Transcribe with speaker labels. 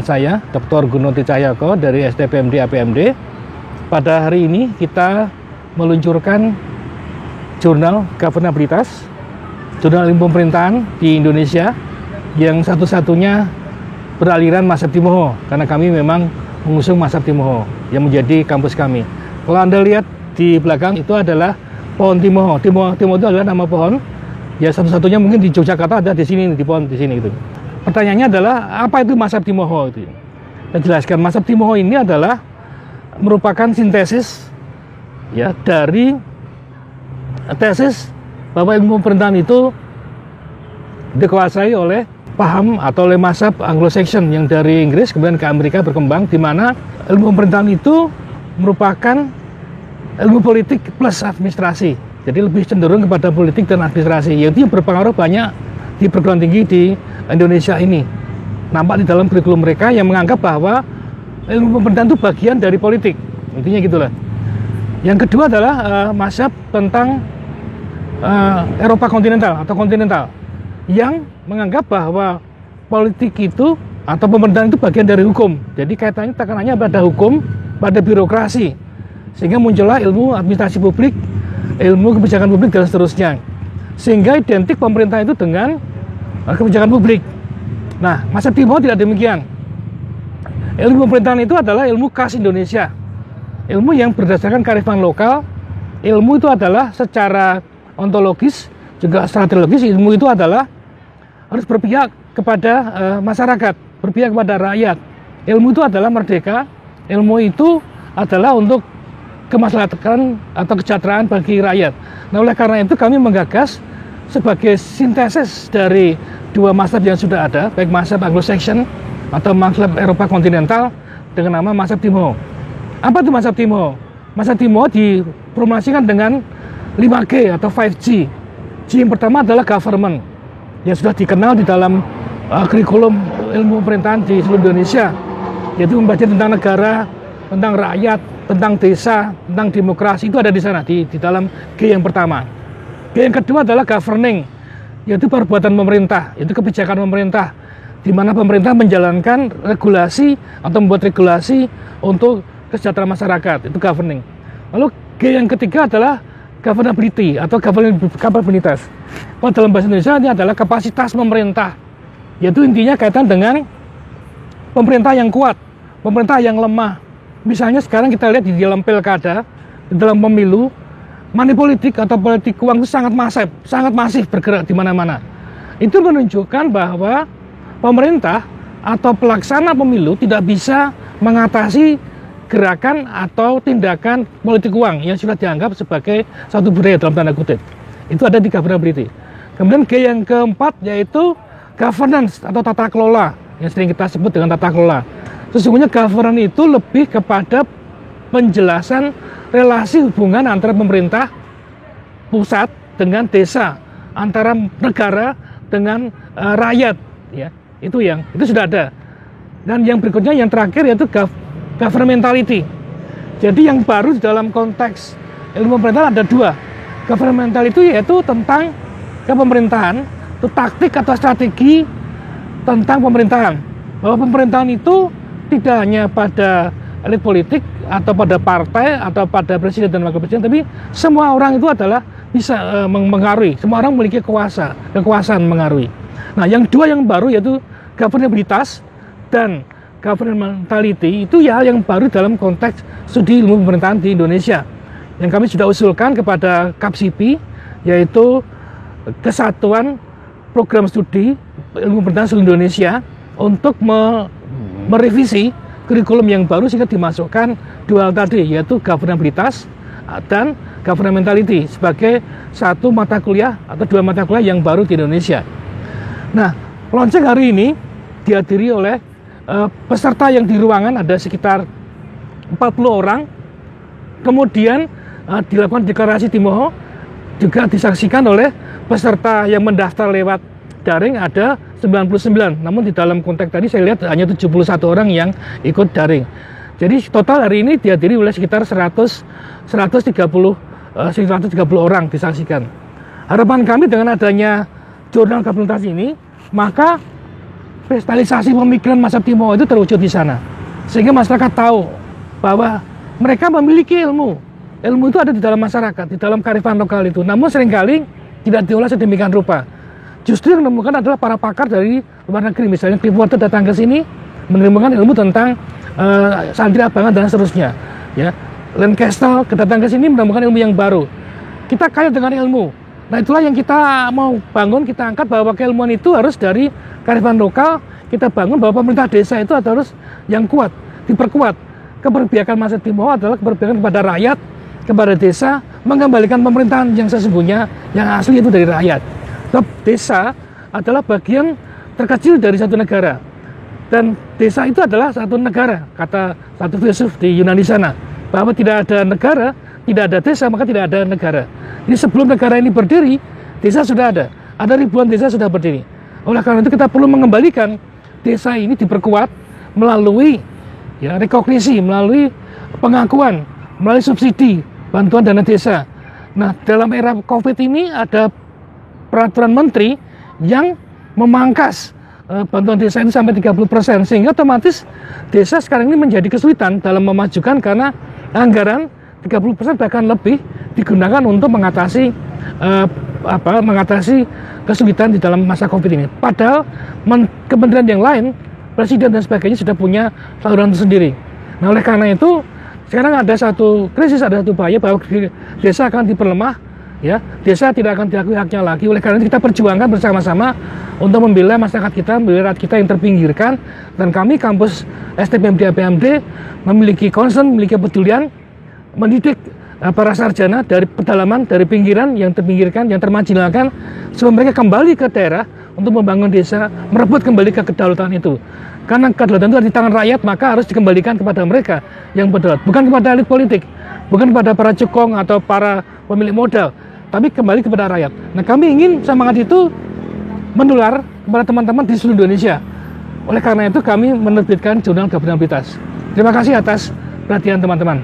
Speaker 1: Saya Dr. Gunoti Cahyako dari STPMD APMD. Pada hari ini kita meluncurkan jurnal Governabilitas, jurnal ilmu pemerintahan di Indonesia yang satu-satunya beraliran Mazhab Timoho, karena kami memang mengusung Mazhab Timoho yang menjadi kampus kami. Kalau Anda lihat di belakang itu adalah pohon Timoho. Timoho itu adalah nama pohon. Ya satu-satunya mungkin di Yogyakarta ada di sini, di pohon di sini itu. Pertanyaannya adalah apa itu Mazhab Timoho itu? Saya jelaskan, Mazhab Timoho ini adalah merupakan sintesis ya dari tesis bahwa ilmu pemerintahan itu dikuasai oleh paham atau oleh mazhab Anglo-Saxon yang dari Inggris kemudian ke Amerika berkembang, di mana ilmu pemerintahan itu merupakan ilmu politik plus administrasi. Jadi lebih cenderung kepada politik dan administrasi, yaitu yang berpengaruh banyak di perguruan tinggi di Indonesia ini. Nampak di dalam kurikulum mereka yang menganggap bahwa ilmu pemerintahan itu bagian dari politik. Intinya gitulah. Yang kedua adalah mazhab tentang Eropa kontinental atau kontinental yang menganggap bahwa politik itu atau pemerintahan itu bagian dari hukum. Jadi kaitannya tekanannya pada hukum, pada birokrasi. Sehingga muncullah ilmu administrasi publik, ilmu kebijakan publik dan seterusnya. Sehingga identik pemerintah itu dengan kebijakan publik. Nah, Mazhab Timoho tidak demikian. Ilmu pemerintahan itu adalah ilmu khas Indonesia. Ilmu yang berdasarkan kearifan lokal. Ilmu itu adalah secara ontologis, juga strategis. Ilmu itu adalah harus berpihak kepada masyarakat, berpihak kepada rakyat. Ilmu itu adalah merdeka. Ilmu itu adalah untuk kemaslahatan atau kesejahteraan bagi rakyat. Nah, oleh karena itu kami menggagas sebagai sintesis dari dua mazhab yang sudah ada, baik mazhab Anglo-Saxon atau mazhab Eropa kontinental dengan nama Mazhab Timoho. Apa itu Mazhab Timoho? Mazhab Timoho dipromosikan dengan 5G atau 5G. G yang pertama adalah government, yang sudah dikenal di dalam kurikulum ilmu pemerintahan di seluruh Indonesia, yaitu membaca tentang negara, tentang rakyat, tentang desa, tentang demokrasi, itu ada di sana, di dalam G yang pertama. G yang kedua adalah governing, yaitu perbuatan pemerintah, itu kebijakan pemerintah, di mana pemerintah menjalankan regulasi atau membuat regulasi untuk kesejahteraan masyarakat, itu governing. Lalu G yang ketiga adalah governability atau governabilitas. Kalau dalam bahasa Indonesia ini adalah kapasitas pemerintah, yaitu intinya kaitan dengan pemerintah yang kuat, pemerintah yang lemah. Misalnya sekarang kita lihat di dalam pilkada, di dalam pemilu, money politik atau politik uang itu sangat masif bergerak di mana-mana. Itu menunjukkan bahwa pemerintah atau pelaksana pemilu tidak bisa mengatasi gerakan atau tindakan politik uang yang sudah dianggap sebagai satu budaya dalam tanda kutip. Itu ada di governability. Kemudian G yang keempat yaitu governance atau tata kelola, yang sering kita sebut dengan tata kelola. Sesungguhnya governance itu lebih kepada penjelasan relasi hubungan antara pemerintah pusat dengan desa, antara negara dengan rakyat, ya. Itu sudah ada. Dan yang berikutnya yang terakhir yaitu governmentality. Jadi yang baru di dalam konteks ilmu pemerintahan ada dua. Governmentality yaitu tentang kepemerintahan, itu taktik atau strategi tentang pemerintahan. Bahwa pemerintahan itu tidak hanya pada elit politik atau pada partai atau pada presiden dan wakil presiden, tapi semua orang itu adalah bisa mengaruhi. Semua orang memiliki kekuasaan mengaruhi. Nah, yang dua yang baru yaitu governabilitas dan governmentality, itu ya yang baru dalam konteks studi ilmu pemerintahan di Indonesia. Yang kami sudah usulkan kepada KAPSIPI, yaitu Kesatuan Program Studi Ilmu Pemerintahan seluruh Indonesia, untuk merevisi kurikulum yang baru sehingga dimasukkan dua hal tadi, yaitu governabilitas dan governmentality sebagai satu mata kuliah atau dua mata kuliah yang baru di Indonesia. Nah, launching hari ini dihadiri oleh peserta yang di ruangan ada sekitar 40 orang. Kemudian dilakukan deklarasi Timoho, juga disaksikan oleh peserta yang mendaftar lewat daring ada 99. Namun di dalam konteks tadi saya lihat hanya 71 orang yang ikut daring. Jadi total hari ini dihadiri oleh sekitar 130 orang disaksikan. Harapan kami dengan adanya jurnal Governabilitas ini, maka kristalisasi pemikiran masa Tionghoa itu terwujud di sana. Sehingga masyarakat tahu bahwa mereka memiliki ilmu. Ilmu itu ada di dalam masyarakat, di dalam kearifan lokal itu. Namun seringkali tidak diolah sedemikian rupa. Justru yang menemukan adalah para pakar dari luar negeri. Misalnya Clifford datang ke sini menemukan ilmu tentang santri abangan dan seterusnya. Ya, Lancaster datang ke sini menemukan ilmu yang baru. Kita kaya dengan ilmu. Nah itulah yang kita mau bangun, kita angkat bahwa keilmuan itu harus dari kearifan lokal. Kita bangun bahwa pemerintah desa itu harus yang kuat, diperkuat. Keberpihakan masa Tionghoa adalah keberpihakan kepada rakyat, kepada desa, mengembalikan pemerintahan yang sesungguhnya, yang asli itu dari rakyat. Sebab desa adalah bagian terkecil dari satu negara. Dan desa itu adalah satu negara, kata satu filsuf di Yunani sana. Bahwa tidak ada negara, tidak ada desa, maka tidak ada negara. Ini sebelum negara ini berdiri, desa sudah ada. Ada ribuan desa sudah berdiri. Oleh karena itu kita perlu mengembalikan desa ini diperkuat melalui ya, rekognisi, melalui pengakuan, melalui subsidi, bantuan dana desa. Nah, dalam era COVID ini ada peraturan menteri yang memangkas bantuan desa ini sampai 30%, sehingga otomatis desa sekarang ini menjadi kesulitan dalam memajukan karena anggaran 30% bahkan lebih digunakan untuk mengatasi mengatasi kesulitan di dalam masa COVID ini. Padahal kementerian yang lain, presiden dan sebagainya sudah punya saluran sendiri. Nah, oleh karena itu sekarang ada satu krisis, ada satu bahaya bahwa desa akan diperlemah, ya, desa tidak akan diakui haknya lagi. Oleh karena itu kita perjuangkan bersama-sama untuk membela masyarakat kita, membela rakyat kita yang terpinggirkan. Dan kami kampus STPMD APMD memiliki concern, memiliki kepedulian, mendidik para sarjana dari pedalaman, dari pinggiran yang terpinggirkan, yang termarginalkan, supaya mereka kembali ke daerah untuk membangun desa, merebut kembali ke kedaulatan itu. Karena kedaulatan itu ada di tangan rakyat, maka harus dikembalikan kepada mereka yang berdaulat, bukan kepada elit politik, bukan kepada para cukong atau para pemilik modal, tapi kembali kepada rakyat. Nah, kami ingin semangat itu menular kepada teman-teman di seluruh Indonesia. Oleh karena itu kami menerbitkan jurnal Gabungan Habilitas. Terima kasih atas perhatian teman-teman.